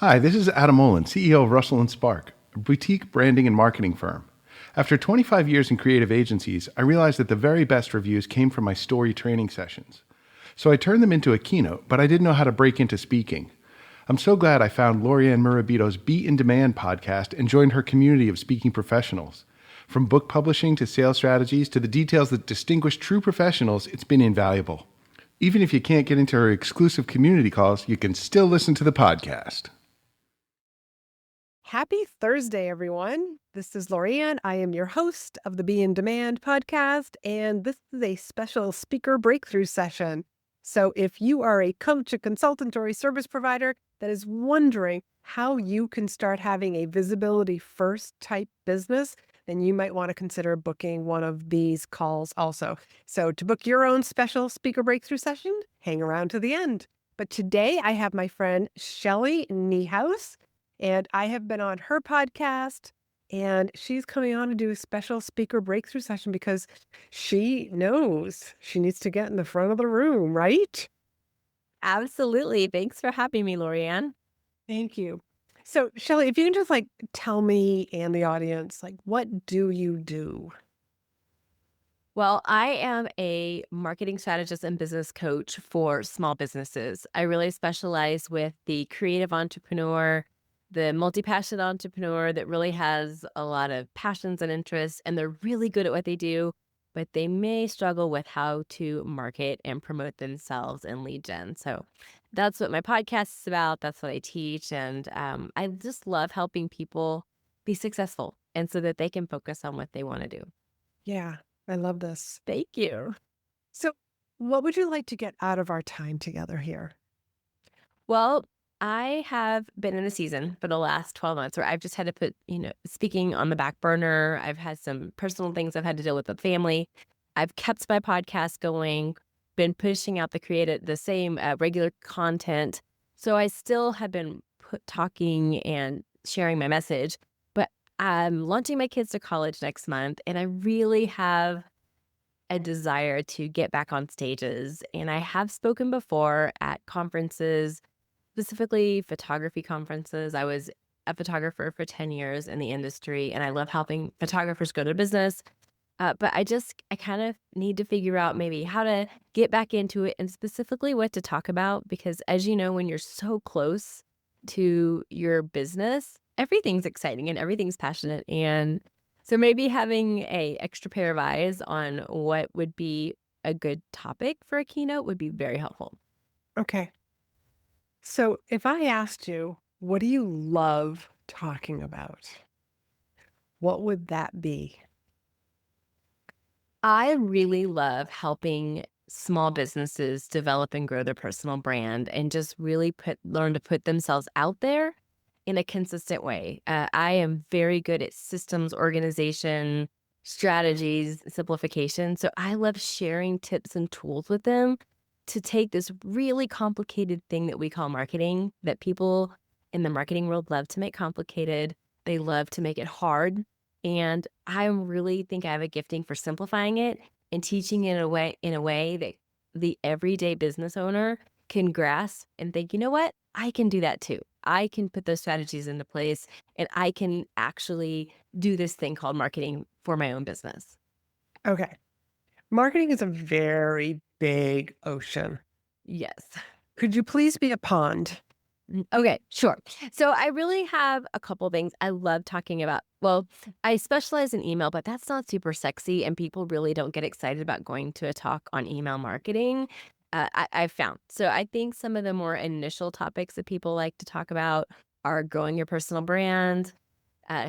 Hi, this is Adam Olin, CEO of Russell and Spark, a boutique branding and marketing firm. After 25 years in creative agencies, I realized that the very best reviews came from my story training sessions. So I turned them into a keynote, but I didn't know how to break into speaking. I'm so glad I found Laurie-Ann Be in Demand podcast and joined her community of speaking professionals. From book publishing to sales strategies to the details that distinguish true professionals, it's been invaluable. Even if you can't get into her exclusive community calls, you can still listen to the podcast. Happy Thursday, everyone. This is Laurie-Ann. I am your host of the Be in Demand podcast, and this is a special speaker breakthrough session. So if you are a coach, a consultant, or a service provider that is wondering how you can start having a visibility first type business, then you might want to consider booking one of these calls also. So to book your own special speaker breakthrough session, hang around to the end. But today I have my friend Shelly Neihaus. And I have been on her podcast, and she's coming on to do a special speaker breakthrough session because she knows she needs to get in the front of the room, right? Absolutely. Thanks for having me, Laurie-Ann. Thank you. So, Shelly, if you can just tell me and the audience, what do you do? Well, I am a marketing strategist and business coach for small businesses. I really specialize with the creative entrepreneur, the multi-passionate entrepreneur that really has a lot of passions and interests, and they're really good at what they do, but they may struggle with how to market and promote themselves in lead gen. So that's what my podcast is about. That's what I teach. And I just love helping people be successful and so that they can focus on what they want to do. Yeah, I love this. Thank you. So, what would you like to get out of our time together here? Well, I have been in a season for the last 12 months where I've just had to put, speaking on the back burner. I've had some personal things I've had to deal with family. I've kept my podcast going, been pushing out the same regular content. So I still have been talking and sharing my message, but I'm launching my kids to college next month, and I really have a desire to get back on stages. And I have spoken before at conferences, specifically photography conferences. I was a photographer for 10 years in the industry, and I love helping photographers go to business. But I kind of need to figure out maybe how to get back into it and specifically what to talk about. Because as you know, when you're so close to your business, everything's exciting and everything's passionate. And so maybe having a extra pair of eyes on what would be a good topic for a keynote would be very helpful. Okay. So, if I asked you, what do you love talking about? What would that be? I really love helping small businesses develop and grow their personal brand and just really learn to put themselves out there in a consistent way. I am very good at systems organization, strategies, simplification. So I love sharing tips and tools with them to take this really complicated thing that we call marketing, that people in the marketing world love to make complicated. They love to make it hard. And I really think I have a gifting for simplifying it and teaching it in a way that the everyday business owner can grasp and think, you know what? I can do that too. I can put those strategies into place, and I can actually do this thing called marketing for my own business. Okay. Marketing is a very big ocean. Yes. Could you please be a pond? Okay, sure. So I really have a couple things I love talking about. Well, I specialize in email, but that's not super sexy, and people really don't get excited about going to a talk on email marketing. I've found. So I think some of the more initial topics that people like to talk about are growing your personal brand,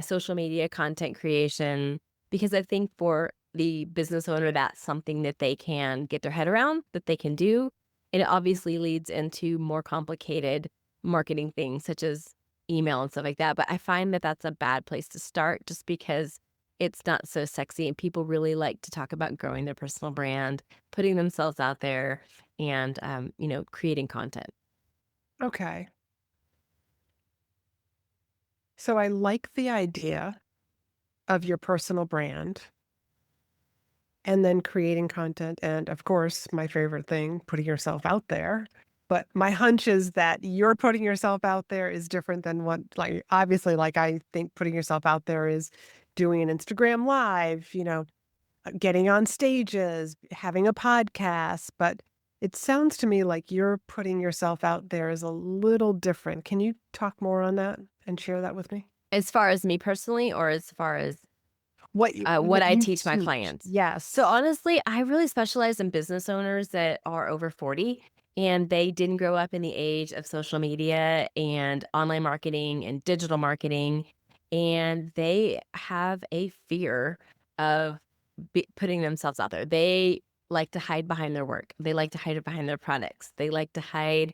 social media content creation, because I think for the business owner, that's something that they can get their head around, that they can do. And it obviously leads into more complicated marketing things such as email and stuff like that. But I find that that's a bad place to start just because it's not so sexy, and people really like to talk about growing their personal brand, putting themselves out there, and creating content. Okay. So I like the idea of your personal brand and then creating content. And of course, my favorite thing, putting yourself out there. But my hunch is that you're putting yourself out there is different than what, like, obviously, like, I think putting yourself out there is doing an Instagram live, getting on stages, having a podcast. But it sounds to me like you're putting yourself out there is a little different. Can you talk more on that and share that with me? As far as me personally, or as far as What what I you teach my teach? clients? Yes. So honestly, I really specialize in business owners that are over 40 and they didn't grow up in the age of social media and online marketing and digital marketing. And they have a fear of putting themselves out there. They like to hide behind their work. They like to hide behind their products. They like to hide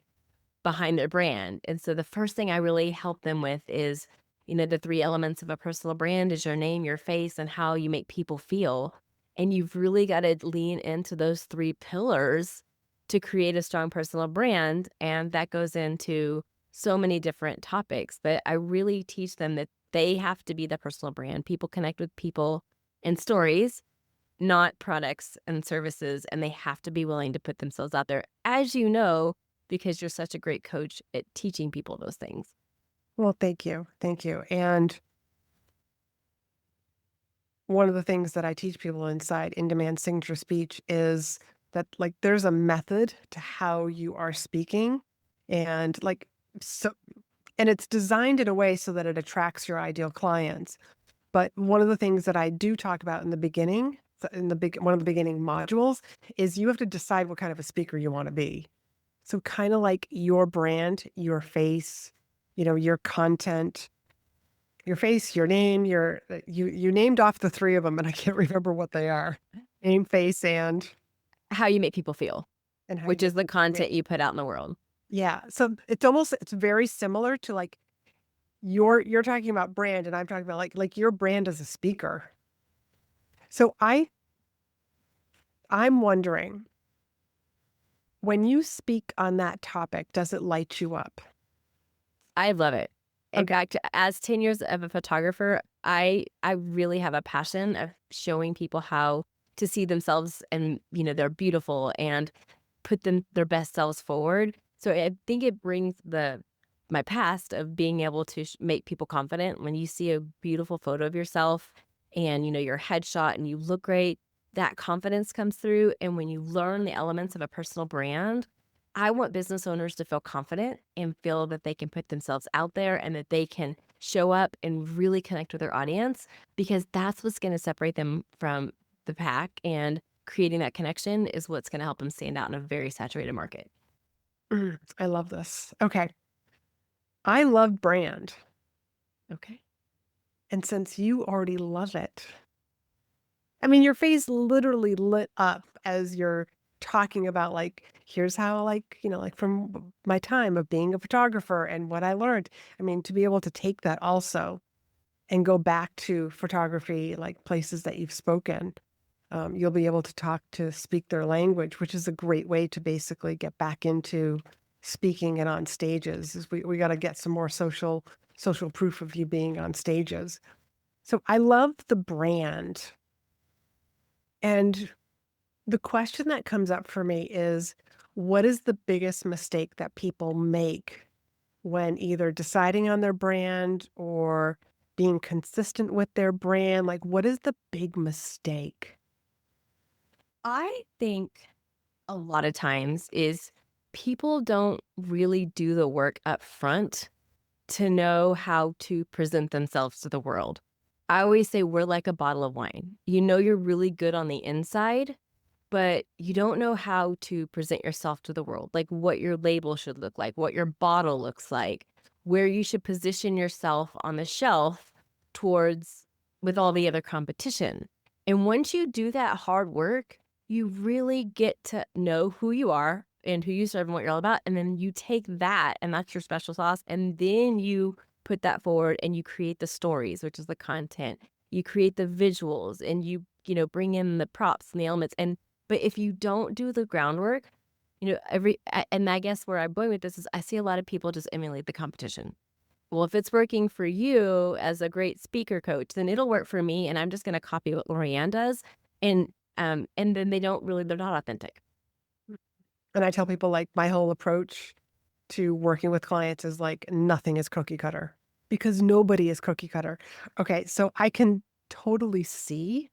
behind their brand. And so the first thing I really help them with is, the three elements of a personal brand is your name, your face, and how you make people feel. And you've really got to lean into those three pillars to create a strong personal brand. And that goes into so many different topics. But I really teach them that they have to be the personal brand. People connect with people and stories, not products and services. And they have to be willing to put themselves out there, as you know, because you're such a great coach at teaching people those things. Well, thank you. Thank you. And one of the things that I teach people inside in-demand signature speech is that, like, there's a method to how you are speaking, and and it's designed in a way so that it attracts your ideal clients. But one of the things that I do talk about in the beginning, one of the beginning modules, is you have to decide what kind of a speaker you want to be. So kind of like your brand, your face, your content, your face, your name, you named off the three of them, and I can't remember what they are. Name, face, and How you make people feel, how which you is the make. content you put out in the world. Yeah. So it's very similar to, like, you're talking about brand, and I'm talking about like your brand as a speaker. So I'm wondering, when you speak on that topic, does it light you up? I love it. In Okay. fact, as 10 years of a photographer, I really have a passion of showing people how to see themselves and, they're beautiful and put their best selves forward. So I think it brings my past of being able to make people confident. When you see a beautiful photo of yourself and, your headshot and you look great, that confidence comes through. And when you learn the elements of a personal brand, I want business owners to feel confident and feel that they can put themselves out there and that they can show up and really connect with their audience, because that's what's going to separate them from the pack, and creating that connection is what's going to help them stand out in a very saturated market. I love this. Okay. I love brand. Okay. And since you already love it, I mean, your face literally lit up as you're talking about, like, here's how, like, like from my time of being a photographer and what I learned. I mean, to be able to take that also and go back to photography, like places that you've spoken, you'll be able to speak their language, which is a great way to basically get back into speaking and on stages. Is we got to get some more social proof of you being on stages. So I love the brand. And the question that comes up for me is, what is the biggest mistake that people make when either deciding on their brand or being consistent with their brand? Like, what is the big mistake? I think a lot of times is people don't really do the work up front to know how to present themselves to the world. I always say we're like a bottle of wine. You're really good on the inside, but you don't know how to present yourself to the world, like what your label should look like, what your bottle looks like, where you should position yourself on the shelf towards with all the other competition. And once you do that hard work, you really get to know who you are and who you serve and what you're all about. And then you take that, and that's your special sauce. And then you put that forward and you create the stories, which is the content. You create the visuals, and bring in the props and the elements. But if you don't do the groundwork, and I guess where I'm going with this is I see a lot of people just emulate the competition. Well, if it's working for you as a great speaker coach, then it'll work for me, and I'm just going to copy what Laurie-Ann does. And then they're not authentic. And I tell people like my whole approach to working with clients is like nothing is cookie cutter because nobody is cookie cutter. Okay, so I can totally see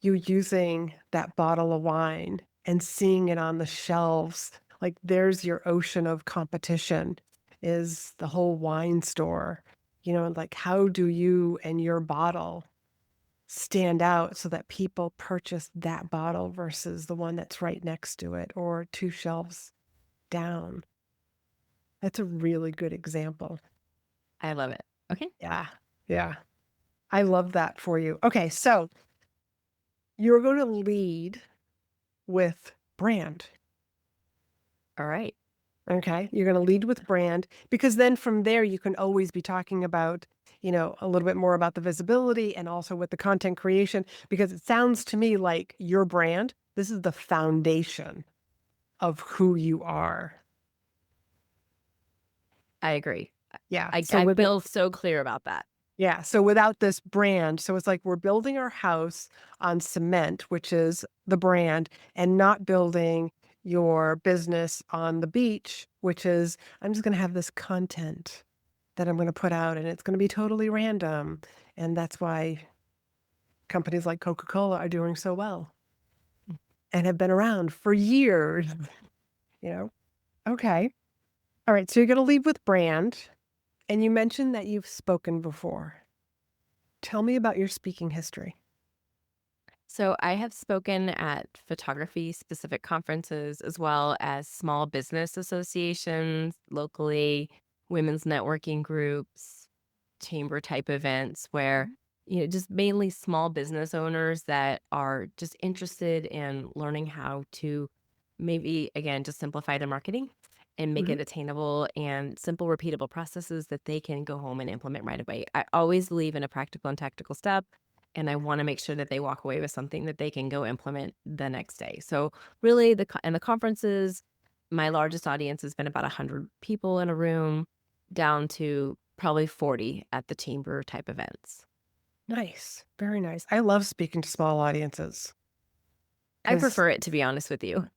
you using that bottle of wine and seeing it on the shelves. Like there's your ocean of competition is the whole wine store. Like how do you and your bottle stand out so that people purchase that bottle versus the one that's right next to it or two shelves down? That's a really good example. I love it. Okay. Yeah. Yeah. I love that for you. Okay. So you're going to lead with brand. All right. Okay. You're going to lead with brand because then from there, you can always be talking about, a little bit more about the visibility and also with the content creation, because it sounds to me like your brand, this is the foundation of who you are. I agree. Yeah. I So with it, feel so clear about that. yeah. So without this brand, so it's like we're building our house on cement, which is the brand, and not building your business on the beach, which is I'm just going to have this content that I'm going to put out and it's going to be totally random. And that's why companies like Coca-Cola are doing so well and have been around for years, you know? Okay. All right. So you're going to lead with brand. And you mentioned that you've spoken before. Tell me about your speaking history. So I have spoken at photography specific conferences as well as small business associations locally, women's networking groups, chamber type events where, just mainly small business owners that are just interested in learning how to maybe, again, just simplify their marketing and make Mhm. it attainable and simple, repeatable processes that they can go home and implement right away. I always believe in a practical and tactical step. And I want to make sure that they walk away with something that they can go implement the next day. So really, in the conferences, my largest audience has been about 100 people in a room, down to probably 40 at the chamber type events. Nice. Very nice. I love speaking to small audiences I because prefer it, to be honest with you.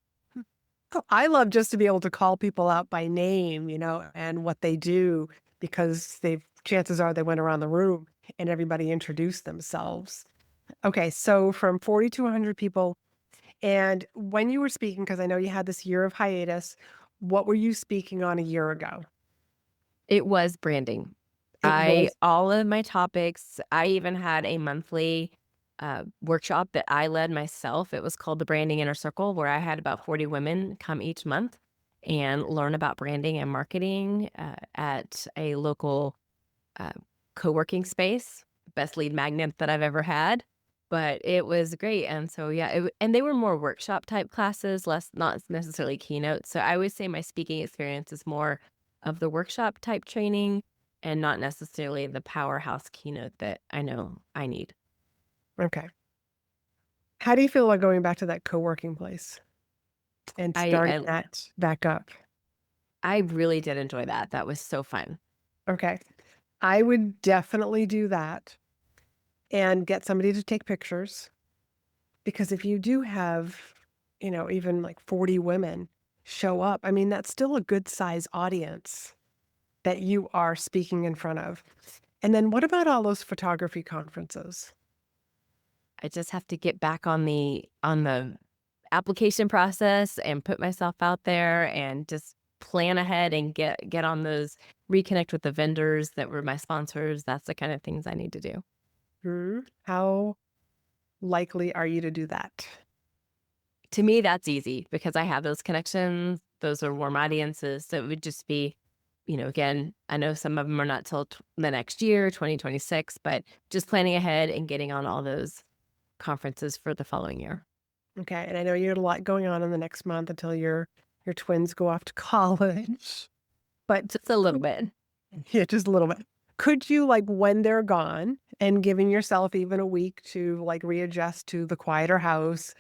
I love just to be able to call people out by name, and what they do because chances are they went around the room and everybody introduced themselves. Okay, so from 40 to 100 people. And when you were speaking, because I know you had this year of hiatus, what were you speaking on a year ago? It was branding. It was. All of my topics, I even had a monthly workshop that I led myself. It was called the Branding Inner Circle, where I had about 40 women come each month and learn about branding and marketing at a local uh, co-working space. Best lead magnet that I've ever had. But it was great. And so, yeah, and they were more workshop type classes, not necessarily keynotes. So I would say my speaking experience is more of the workshop type training and not necessarily the powerhouse keynote that I know I need. Okay. How do you feel about going back to that co-working place and I, starting I that back up? I really did enjoy that. That was so fun. Okay. I would definitely do that and get somebody to take pictures because if you do have, even like 40 women show up, I mean, that's still a good size audience that you are speaking in front of. And then what about all those photography conferences? I just have to get back on the application process and put myself out there and just plan ahead and get on those, reconnect with the vendors that were my sponsors. That's the kind of things I need to do. How likely are you to do that? To me, that's easy because I have those connections. Those are warm audiences. So it would just be, again, I know some of them are not till the next year, 2026, but just planning ahead and getting on all those conferences for the following year. Okay. And I know you had a lot going on in the next month until your twins go off to college. But Just a little bit. yeah, just a little bit. Could you, like, when they're gone and giving yourself even a week to, like, readjust to the quieter house,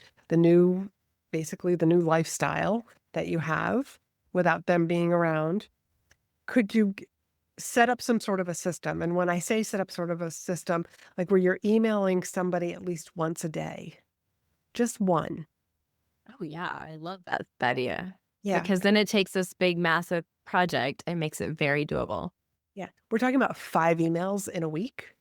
basically the new lifestyle that you have without them being around, could you set up some sort of a system? And when I say set up sort of a system, like where you're emailing somebody at least once a day, just one. Oh yeah, I love that idea. Yeah. because then it takes this big, massive project and makes it very doable. Yeah. We're talking about 5 emails in a week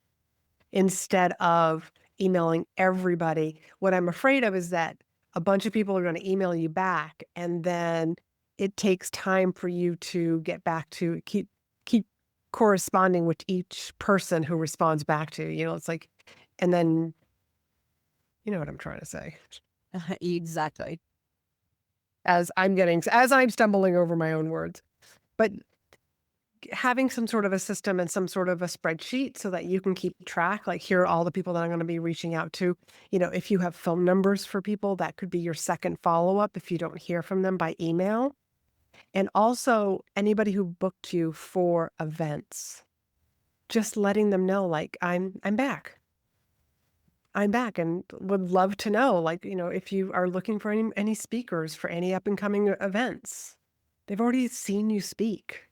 instead of emailing everybody. What I'm afraid of is that a bunch of people are going to email you back, and then it takes time for you to get back to keep corresponding with each person who responds back to you. It's like, and then you know what I'm trying to say. Exactly. As I'm stumbling over my own words, but having some sort of a system and some sort of a spreadsheet so that you can keep track, like here are all the people that I'm going to be reaching out to. If you have phone numbers for people, that could be your second follow-up if you don't hear from them by email. And also anybody who booked you for events, just letting them know, like, I'm back. I'm back and would love to know, like, if you are looking for any speakers for any up and coming events. They've already seen you speak.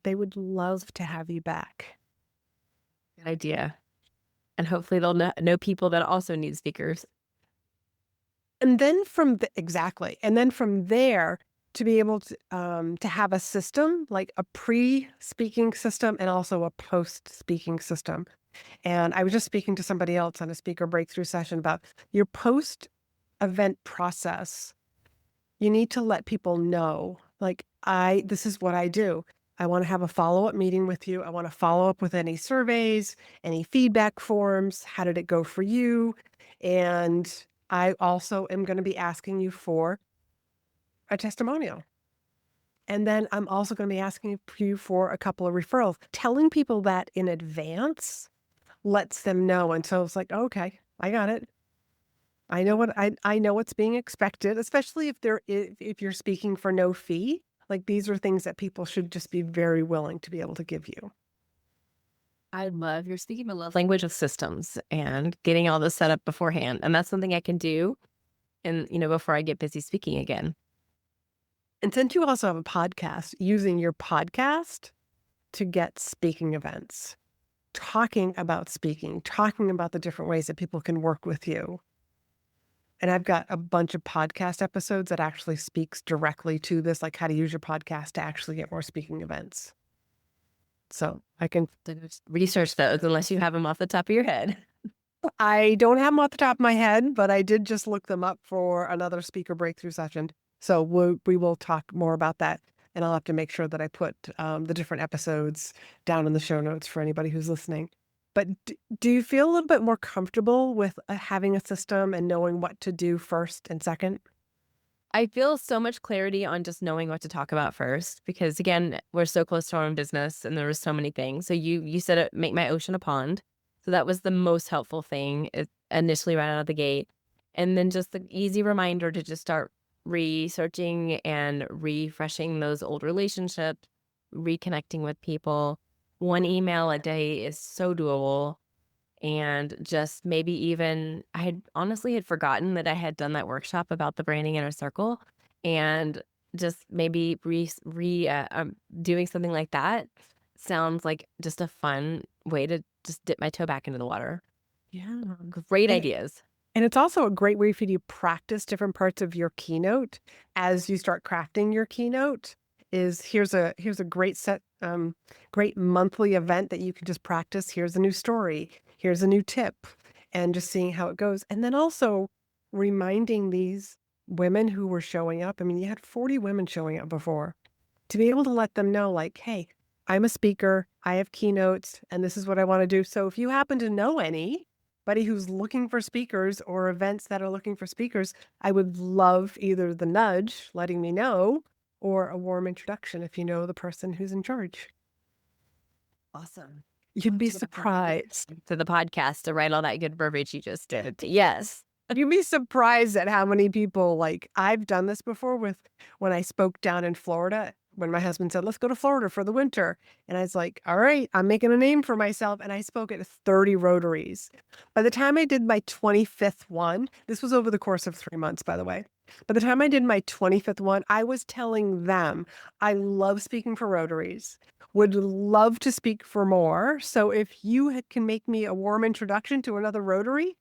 They would love to have you back. Good idea. And hopefully they'll know people that also need speakers. And then exactly. And then from there, to be able to have a system, like a pre-speaking system and also a post-speaking system. And I was just speaking to somebody else on a speaker breakthrough session about your post-event process. You need to let people know, like, this is what I do. I want to have a follow-up meeting with you. I want to follow up with any surveys, any feedback forms. How did it go for you? And I also am going to be asking you for a testimonial. And then I'm also going to be asking you for a couple of referrals. Telling people that in advance lets them know. And so it's like, okay, I got it. I know I know what's being expected, especially if you're speaking for no fee. Like, these are things that people should just be very willing to be able to give you. You're speaking my love language of systems and getting all this set up beforehand. And that's something I can do before I get busy speaking again. And since you also have a podcast, using your podcast to get speaking events, talking about speaking, talking about the different ways that people can work with you. And I've got a bunch of podcast episodes that actually speaks directly to this, like how to use your podcast to actually get more speaking events. So I can research those unless you have them off the top of your head. I don't have them off the top of my head, but I did just look them up for another speaker breakthrough session. So we will talk more about that. And I'll have to make sure that I put the different episodes down in the show notes for anybody who's listening. But do you feel a little bit more comfortable with having a system and knowing what to do first and second? I feel so much clarity on just knowing what to talk about first, because again, we're so close to our own business and there were so many things. So you said it, make my ocean a pond. So that was the most helpful thing initially right out of the gate. And then just the easy reminder to just start researching and refreshing those old relationships, reconnecting with people. 1 email a day is so doable. And just maybe even, I had honestly had forgotten that I had done that workshop about the branding inner circle, and just maybe doing something like that sounds like just a fun way to just dip my toe back into the water. Yeah. Great ideas. And it's also a great way for you to practice different parts of your keynote as you start crafting your keynote. Here's a great great monthly event that you can just practice. Here's a new story. Here's a new tip, and just seeing how it goes. And then also reminding these women who were showing up. I mean, you had 40 women showing up before, to be able to let them know, like, hey, I'm a speaker, I have keynotes, and this is what I want to do. So if you happen to know anybody who's looking for speakers or events that are looking for speakers, I would love either the nudge, letting me know, or a warm introduction if you know the person who's in charge. Awesome. You'd be surprised. To the podcast to write all that good verbiage you just did. Yes. You'd be surprised at how many people, like, I've done this before when I spoke down in Florida, when my husband said, let's go to Florida for the winter. And I was like, all right, I'm making a name for myself. And I spoke at 30 Rotaries. By the time I did my 25th one, this was over the course of 3 months, by the way. By the time I did my 25th one, I was telling them, I love speaking for Rotaries, would love to speak for more. So if you can make me a warm introduction to another Rotary,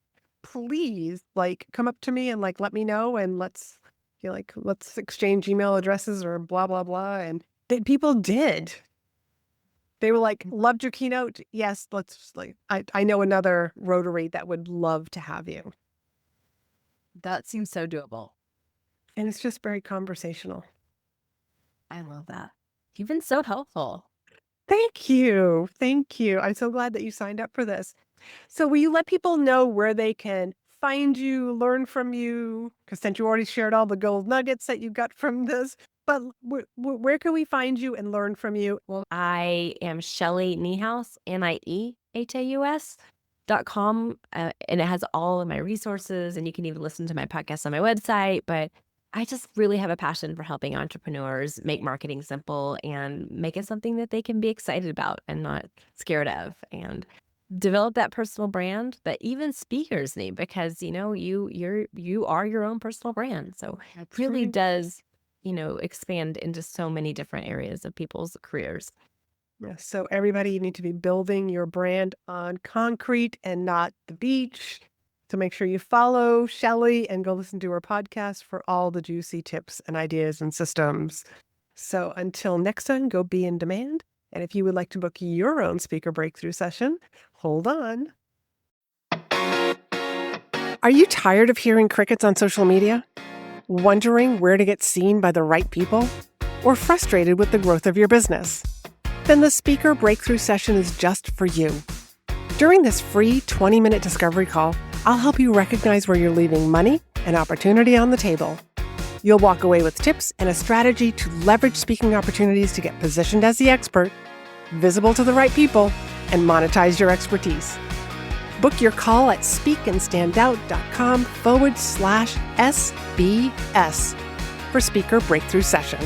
please, like, come up to me and, like, let me know, and let's You're like, let's exchange email addresses or blah, blah, blah. And people did. They were like, loved your keynote. Yes, let's I know another Rotary that would love to have you. That seems so doable. And it's just very conversational. I love that. You've been so helpful. Thank you. Thank you. I'm so glad that you signed up for this. So will you let people know where they can find you, learn from you? Because since you already shared all the gold nuggets that you got from this, but where can we find you and learn from you? Well, I am Shelly Neihaus, NIEHAUS.com, and it has all of my resources, and you can even listen to my podcast on my website. But I just really have a passion for helping entrepreneurs make marketing simple and make it something that they can be excited about and not scared of, and develop that personal brand that even speakers need, because you are your own personal brand. So it really does expand into so many different areas of people's careers. Yes. So everybody, you need to be building your brand on concrete and not the beach. So make sure you follow Shelly and go listen to her podcast for all the juicy tips and ideas and systems. So until next time, go be in demand. And if you would like to book your own speaker breakthrough session, hold on. Are you tired of hearing crickets on social media? Wondering where to get seen by the right people? Or frustrated with the growth of your business? Then the speaker breakthrough session is just for you. During this free 20-minute discovery call, I'll help you recognize where you're leaving money and opportunity on the table. You'll walk away with tips and a strategy to leverage speaking opportunities to get positioned as the expert, visible to the right people, and monetize your expertise. Book your call at speakandstandout.com/SBS for Speaker Breakthrough Session.